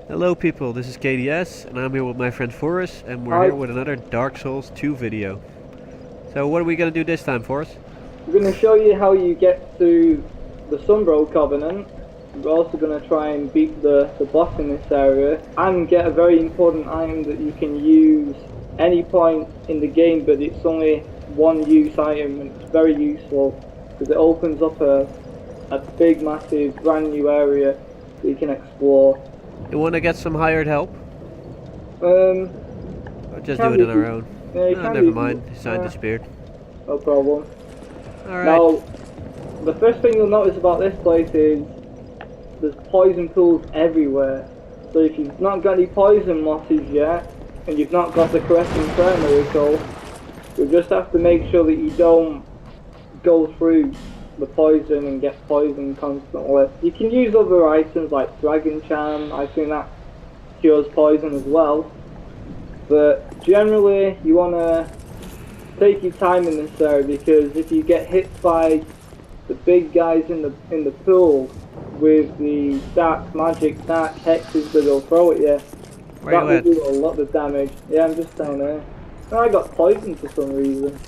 Hello people, this is KDS and I'm here with my friend Forrest and we're Hi, here with another Dark Souls 2 video. So what are we gonna do this time, Forrest? we're going to show you how you get to the Sunbro Covenant. We're also going to try and beat the boss in this area and get a very important item that you can use any point in the game, but it's only one use item and it's very useful because it opens up a big, massive, brand new area that you can explore. You wanna get some hired help? Um, Or just do it on our own? Yeah, you No, can never do- mind, his sign disappeared. No problem. Alright. Now, the first thing you'll notice about this place is there's poison pools everywhere. So if you've not got any poison mosses yet, and you've not got the Caressing Prayer miracle, you'll just have to make sure that you don't go through the poison and get poisoned constantly. You can use other items like Dragon Charm, I think that cures poison as well. But generally you want to take your time in this area, because if you get hit by the big guys in the pool with the dark magic, dark hexes that they'll throw at you, Where that you will at? do a lot of damage. Yeah, I'm just down there. Oh, I got poisoned for some reason.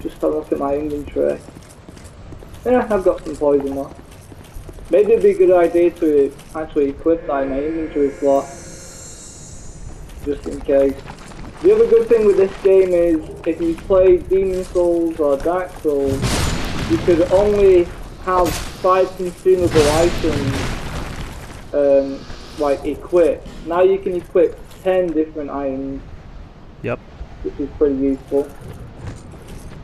Just have a look at my inventory. Yeah, I've got some poison left. Maybe it'd be a good idea to actually equip that in my inventory slot, just in case. The other good thing with this game is if you play Demon Souls or Dark Souls, you could only have 5 consumable items like equipped. Now you can equip 10 different items, Yep. which is pretty useful.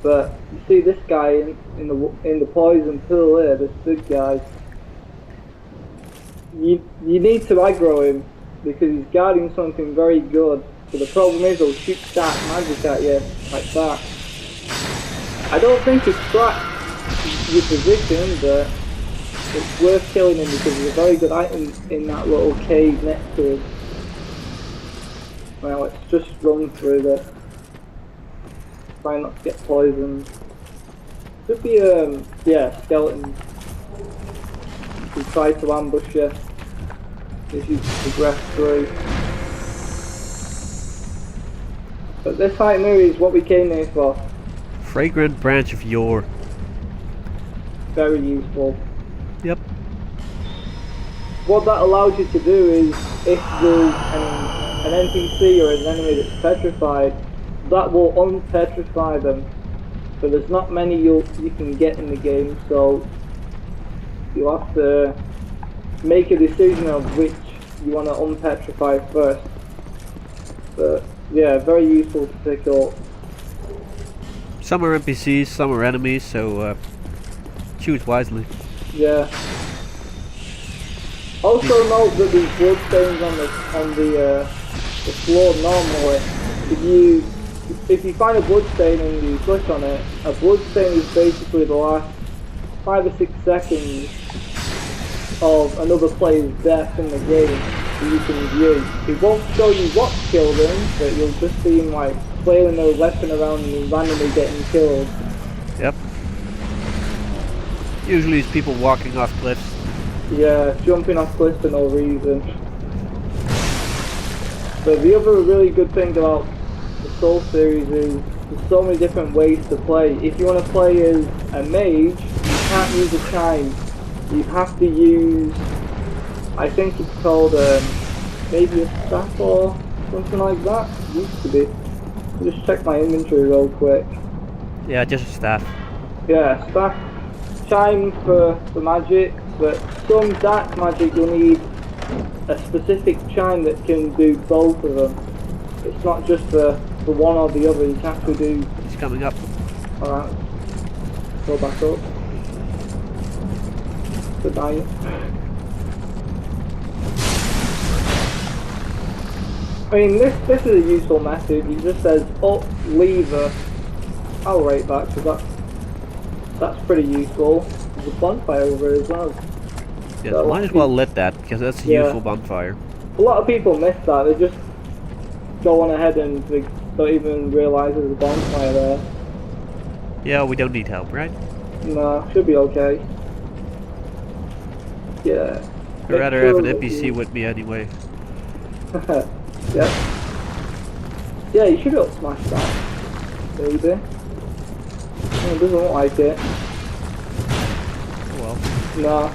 But you see this guy in the poison pool here, this big guy. You need to aggro him because he's guarding something very good. But the problem is he'll shoot dark magic at you like that. I don't think it's tracked your position, but it's worth killing him because there's a very good item in that little cave next to him. Well, let's just run through this. Try not to get poisoned. Could be yeah, skeletons who try to ambush you as you progress through. But this item here is what we came here for. Fragrant Branch of Yore. Very useful. Yep. What that allows you to do is, if there's an NPC or an enemy that's petrified, that will unpetrify them. So there's not many you can get in the game, so you'll have to make a decision of which you want to unpetrify first. But yeah, very useful to pick up. Some are NPCs, some are enemies, so choose wisely. Yeah. Also note that these bloodstains on the floor normally, if you find a bloodstain and you click on it, a bloodstain is basically the last 5 or 6 seconds of another player's death in the game that you can view. It won't show you what killed him, but you'll just see him like flailing their weapon around and randomly getting killed. Yep. Usually it's people walking off cliffs. Yeah, jumping off cliffs for no reason. But the other really good thing about the Soul series is there's so many different ways to play. If you want to play as a mage, you can't use a chime. You have to use, I think it's called maybe a staff or something like that. It used to be. Just check my inventory real quick. Yeah, just a staff. Yeah, staff, chime for magic, but some dark magic you'll need a specific chime that can do both of them. It's not just for one or the other, you can actually do... He's coming up. Alright, go back up. Good night. I mean, this is a useful message. It just says up lever. I'll write that because that's pretty useful. There's a bonfire over here as well. Yes, So might as well lit that because that's a useful bonfire. a lot of people miss that. They just go on ahead and they don't even realise there's a bonfire there. Yeah, we don't need help, right? No, should be okay. Yeah. I'd rather have an NPC with me anyway. Yeah. Yeah, you should be able to smash that. Maybe. Oh, it doesn't look like it. Well. Nah.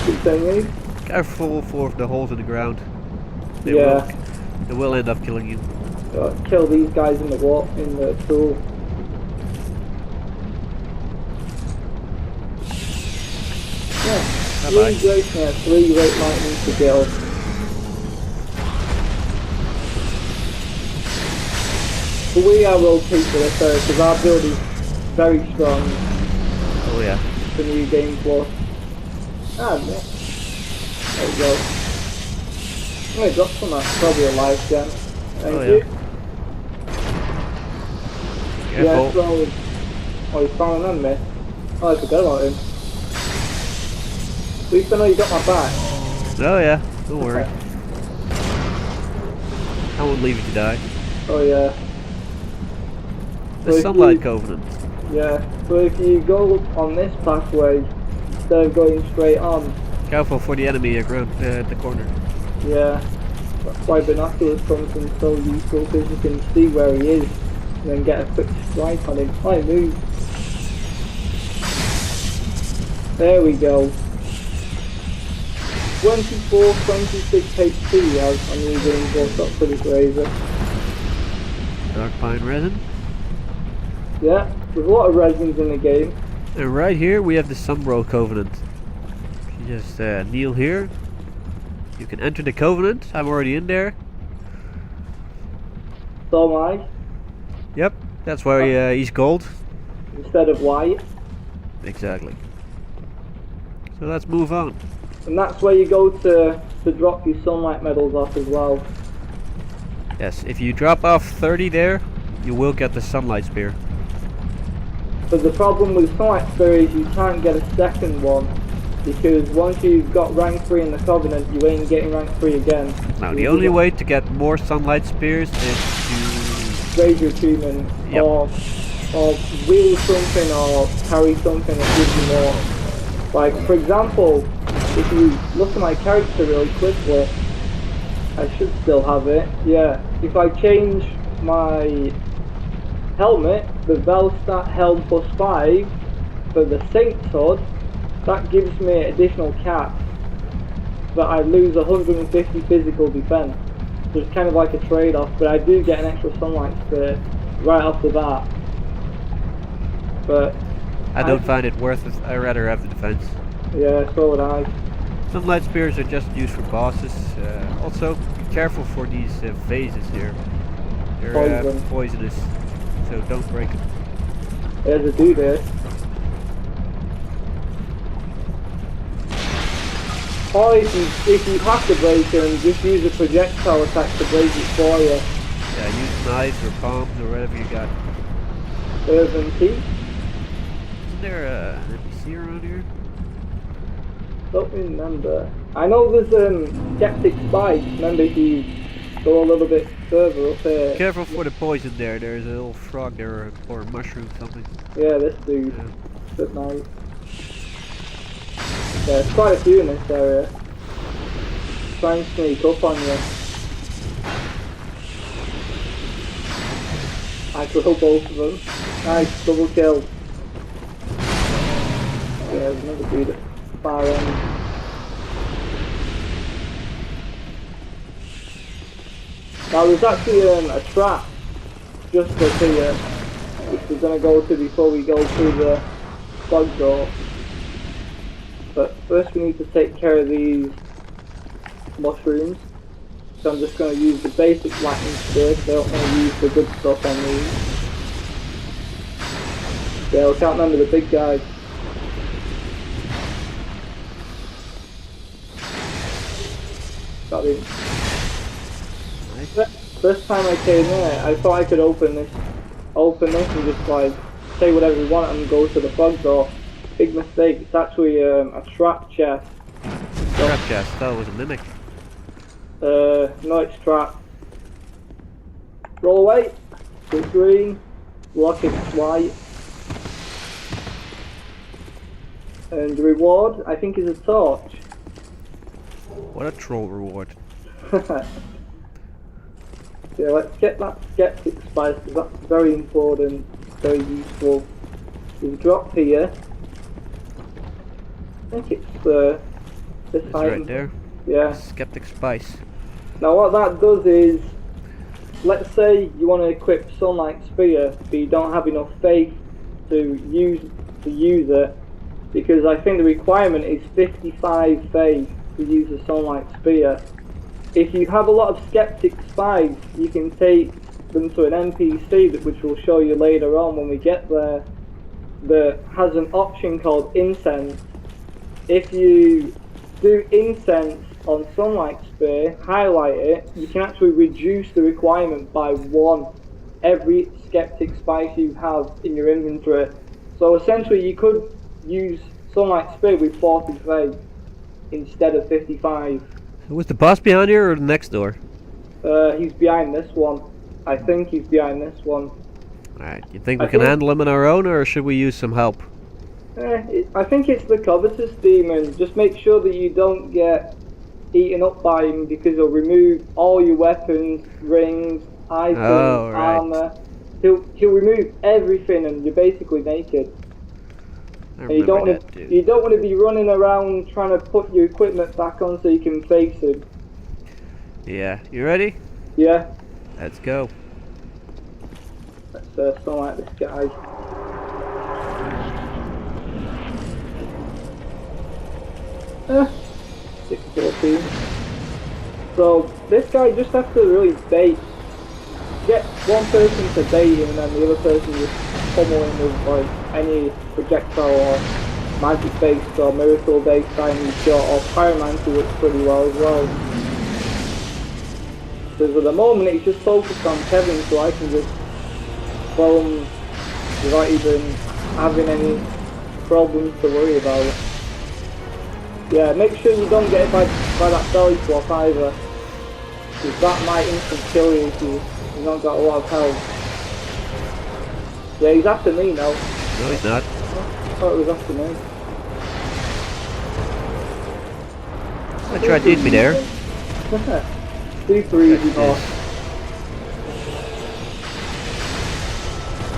Good thing. Careful for the holes in the ground. They will end up killing you. Kill these guys in the pool. Yeah. Bye-bye. Three great lightning to kill. But we are well paid for this area because our build is very strong. Oh yeah. The new game plus. Ah, no. There we go. I'm gonna drop some that's probably a life gem. Thank you. Careful. Yeah, so, oh, he's found an enemy. Oh, I forgot about him. At least I know you got my back. Oh yeah, don't worry. I won't leave you to die. Oh yeah. The So Sunlight Covenant. Yeah, so if you go on this pathway, instead of going straight on. Careful for the enemy around the corner. Yeah, that's why binoculars comes in so useful, because you can see where he is, and then get a quick strike on him. I move. There we go. 24, 26 HP I'm using what's up for this razor. Dark Pine Resin. Yeah, there's a lot of resins in the game. And right here we have the Sunbro Covenant. You just kneel here. You can enter the Covenant. I'm already in there. So am I. Yep, that's why he's gold. Instead of white. Exactly. So let's move on. And that's where you go to drop your sunlight medals off as well. Yes, if you drop off 30 there, you will get the Sunlight Spear. But the problem with Sunlight Spear is you can't get a second one, because once you've got rank 3 in the Covenant, you ain't getting rank 3 again. Now the only way to get more Sunlight Spears is to raise your achievement, yep. or wield something or carry something that gives you more. Like, for example, if you look at my character really quickly, I should still have it, yeah. If I change my helmet, the Velstat Helm plus 5 for the Saint's Hood, that gives me additional cap, but I lose 150 physical defense. So it's kind of like a trade-off, but I do get an extra sunlight spear right off the bat. But I don't find it worth it. I'd rather have the defense. Yeah, so would I. Sunlight Spears are just used for bosses. Also, be careful for these vases here. They're poisonous, so don't break them. There's a dude there. Or if you have to break them, just use a projectile attack to break it for you. Yeah, use knives or bombs or whatever you got. There's an key. Isn't there an NPC around here? Don't remember. I know there's Sceptic spikes. Remember if you go a little bit further up here. Careful for the poison there. There's a little frog there or a mushroom something. Yeah, this dude. Yeah. Good night. Yeah, there's quite a few in this area. Try and sneak up on you. I kill both of them. Nice, double kill. Yeah, there's another dude at the far end. Now there's actually a trap just up here, which we're going to go to before we go through the fog door. But first we need to take care of these mushrooms. So I'm just going to use the basic lightning spear, because I don't want to use the good stuff on these. Yeah, I can't remember the big guy. Got him. Nice. First time I came here, I thought I could open this and just like say whatever we want and go to the fog door. Big mistake, it's actually a trap chest. Trap chest, that was a mimic. No, it's trap. Roll away. Good green. Lock it white. And the reward, I think, is a torch. What a troll reward. Yeah, let's get that Sceptic spice because that's very important, very useful. We've dropped here. I think it's this It's item. right there. Yeah. Sceptic spice. Now what that does is, let's say you want to equip Sunlight Spear, but you don't have enough faith to use it, because I think the requirement is 55 faith to use the Sunlight Spear. If you have a lot of Sceptic spice, you can take them to an NPC, which we'll show you later on when we get there, that has an option called Incense. If you do Incense on Sunlight Spear, highlight it, you can actually reduce the requirement by 1 every Sceptic spice you have in your inventory. So essentially you could use Sunlight Spear with 40 faith instead of 55. Was the boss behind here or the next door? He's behind this one. I think he's behind this one. Alright, you think we can handle him on our own, or should we use some help? I think it's the Covetous Demon. Just make sure that you don't get eaten up by him, because he'll remove all your weapons, rings, items, armor. He'll remove everything, and you're basically naked. And you don't want to be running around trying to put your equipment back on so you can face him. Yeah, you ready? Yeah. Let's go. Let's start like this guy. Eh, 614. So this guy just has to really bait. Get one person to bait him, and then the other person just pummel him with like any projectile or magic based or miracle based timing shot, or pyromancy works pretty well as well. Because at the moment it's just focused on Kevin, so I can just throw him without even having any problems to worry about. Yeah, make sure you don't get hit by that belly swap either, because that might instant kill you if you've not got a lot of health. Yeah, he's after me now. No, he's not. I thought it was after me. I tried to eat me there. Do 3 easy more.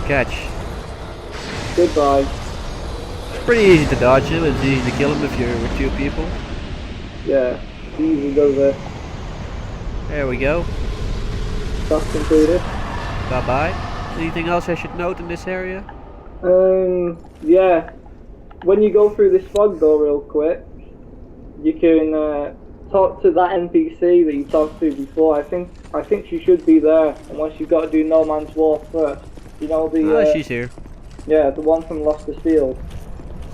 Catch. Goodbye. It's pretty easy to dodge him, it's easy to kill him if you're with 2 people. Yeah, easy goes there. There we go. That's completed. Bye bye. Anything else I should note in this area? Yeah. When you go through this fog door real quick, you can talk to that NPC that you talked to before. I think she should be there, unless you've got to do No Man's War first. You know the. She's here. Yeah, the one from Lost Field.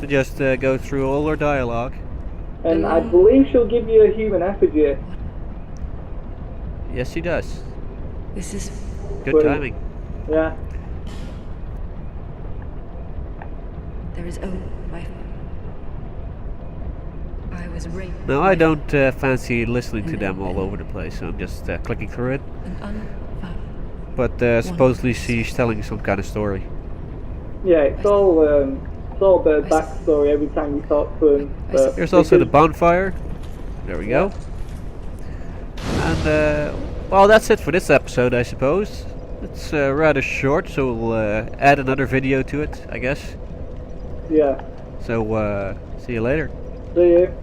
So just go through all our dialogue. And I believe she'll give you a human effigy. Yes, she does. This is Good timing. Yeah. there is I was raped. No, I don't fancy listening to them all over the place, so I'm just clicking through it. But supposedly she's telling some kind of story. Yeah, it's all a bit of backstory every time you talk to him. There's also the bonfire. There we go. And well, that's it for this episode, I suppose. It's rather short, so we'll add another video to it, I guess. Yeah. So see you later. See you.